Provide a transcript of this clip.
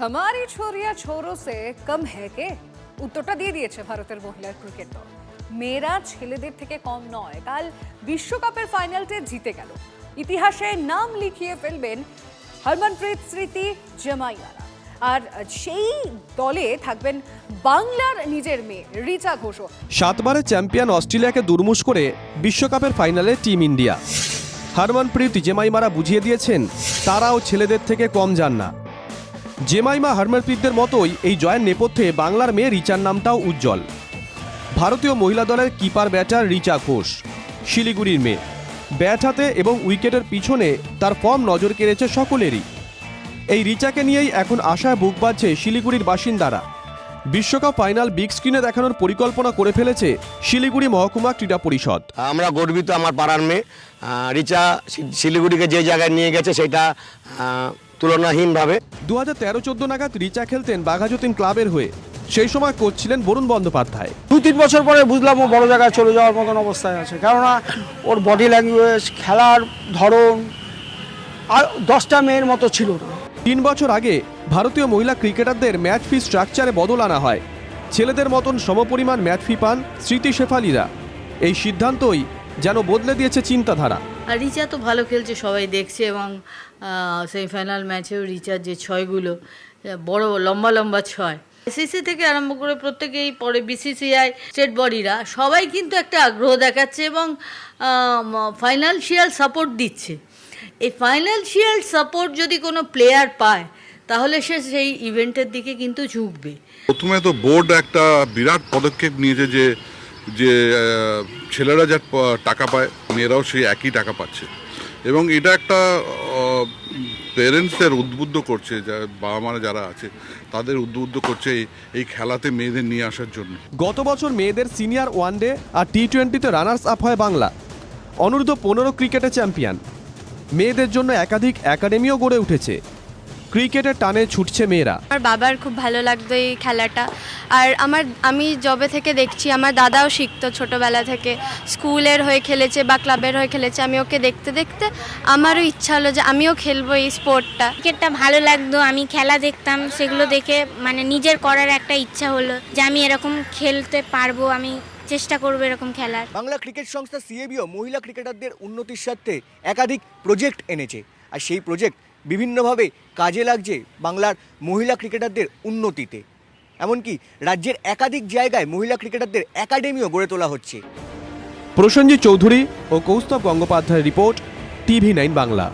हमारी छोरिया छोरों से कम है के উত্তরটা দিয়ে দিয়েছে ভারতের মহিলা ক্রিকেট দল। মেয়েরা ছেলেদের থেকে কম নয়। কাল বিশ্বকাপের ফাইনালতে জিতে গেল। ইতিহাসে নাম লিখিয়ে ফেলবেন হরমনপ্রীত স্মৃতি জামাইয়ারা। আর সেই দলে থাকবেন বাংলার নিজের মেয়ে রিচা ঘোষও। 7 বারের চ্যাম্পিয়ন অস্ট্রেলিয়াকে দুর্মুশ করে বিশ্বকাপের ফাইনালে টিম ইন্ডিয়া। হরমনপ্রীত জেমাইমারা বুঝিয়ে দিয়েছেন তারাও ছেলেদের থেকে কম যান না। জেমাইমা হরমনপ্রীতদের মতোই এই জয়ের নেপথ্যে বাংলার মেয়ে রিচার নামটাও উজ্জ্বল। ভারতীয় মহিলা দলের কিপার ব্যাটার রিচা ঘোষ শিলিগুড়ির মেয়ে। ব্যাট হাতে এবং উইকেটের পিছনে তার ফর্ম নজর কেড়েছে সকলেরই। এই রিচাকে নিয়েই এখন আশায় বুক বাঁধছে শিলিগুড়ির বাসিন্দারা। বিশ্বকাপ ফাইনাল বিগ স্ক্রিনে দেখানোর পরিকল্পনা করে ফেলেছে শিলিগুড়ি মহকুমা ক্রীড়া পরিষদ। আমরা গর্বিত, আমার পাড়ার মেয়ে রিচা শিলিগুড়িকে যে জায়গায় নিয়ে গেছে সেটা তুলনাহীনভাবে। 2013-14 নাগাদ রিচা খেলতেন বাঘাযতীন ক্লাবের হয়ে। সেই সময় কোচ ছিলেন বরুণ বন্দ্যোপাধ্যায়। 2-3 বছর পরে বুঝলাম ও বড় জায়গায় চলে যাওয়ার মতন অবস্থায় আছে, কেননা ওর বডি ল্যাঙ্গুয়েজ, খেলার ধরন আর 10টা মেয়ের মতো ছিল না। 3 বছর আগে ভারতীয় মহিলা ক্রিকেটারদের ম্যাচ ফি স্ট্রাকচারে বদল আনা হয়। ছেলেদের মতন সমপরিমাণ ম্যাচ ফি পান স্মৃতি শেফালিরা। এই সিদ্ধান্তই যেন বদলে দিয়েছে চিন্তাধারা। আর রিচা তো ভালো খেলছে, সবাই দেখছে, এবং সেমিফাইনাল ম্যাচেও রিচার যে ছয়গুলো বড় লম্বা লম্বা ছয়, এসএসসি থেকে আরম্ভ করে প্রত্যেকেই পরে বিসিসিআই স্টেট বডিরা সবাই কিন্তু একটা আগ্রহ দেখাচ্ছে এবং ফাইন্যান্সিয়াল সাপোর্ট দিচ্ছে। এই ফাইন্যান্সিয়াল সাপোর্ট যদি কোনো প্লেয়ার পায় তাহলে সে সেই ইভেন্টের দিকে কিন্তু ঝুঁকবে। প্রথমে তো বোর্ড একটা বিরাট পদক্ষেপ নিয়েছে যে ছেলেরা যা টাকা পায় মেয়েরাও সেই একই টাকা পাচ্ছে, এবং এটা একটা পেরেন্টসদের উদ্বুদ্ধ করছে, বাবা মারা যারা আছে তাদের উদ্বুদ্ধ করছে এই খেলাতে মেয়েদের নিয়ে আসার জন্য। গত বছর মেয়েদের সিনিয়র ওয়ানডে আর টি20তে রানার্স আপ হয় বাংলা। অনূর্ধ্ব 15 ক্রিকেটে চ্যাম্পিয়ন। মেয়েদের জন্য একাধিক একাডেমিও গড়ে উঠেছে। ক্রিকেটের টানে ছুটছে মেয়েরা। আমার বাবার খুব ভালো লাগতো এই খেলাটা, আর আমি যবে থেকে দেখছি আমার দাদাও শিখতো ছোটোবেলা থেকে, স্কুলের হয়ে খেলেছে বা ক্লাবের হয়ে খেলেছে। আমি ওকে দেখতে দেখতে আমারও ইচ্ছা হলো যে আমিও খেলবো এই স্পোর্টটা। ক্রিকেটটা ভালো লাগতো, আমি খেলা দেখতাম, সেগুলো দেখে মানে নিজের করার একটা ইচ্ছা হলো যে আমি এরকম খেলতে পারবো, আমি চেষ্টা করবো এরকম খেলার। বাংলা ক্রিকেট সংস্থা সিএবিও মহিলা ক্রিকেটারদের উন্নতির স্বার্থে একাধিক প্রজেক্ট এনেছে, আর সেই প্রজেক্ট বিভিন্নভাবে কাজে লাগছে বাংলার মহিলা ক্রিকেটারদের উন্নতিতে। এমনকি রাজ্যের একাধিক জায়গায় মহিলা ক্রিকেটারদের একাডেমিও গড়ে তোলা হচ্ছে। প্রসেনজিৎ চৌধুরী ও কৌস্তব গঙ্গোপাধ্যায়ের রিপোর্ট, TV9 বাংলা।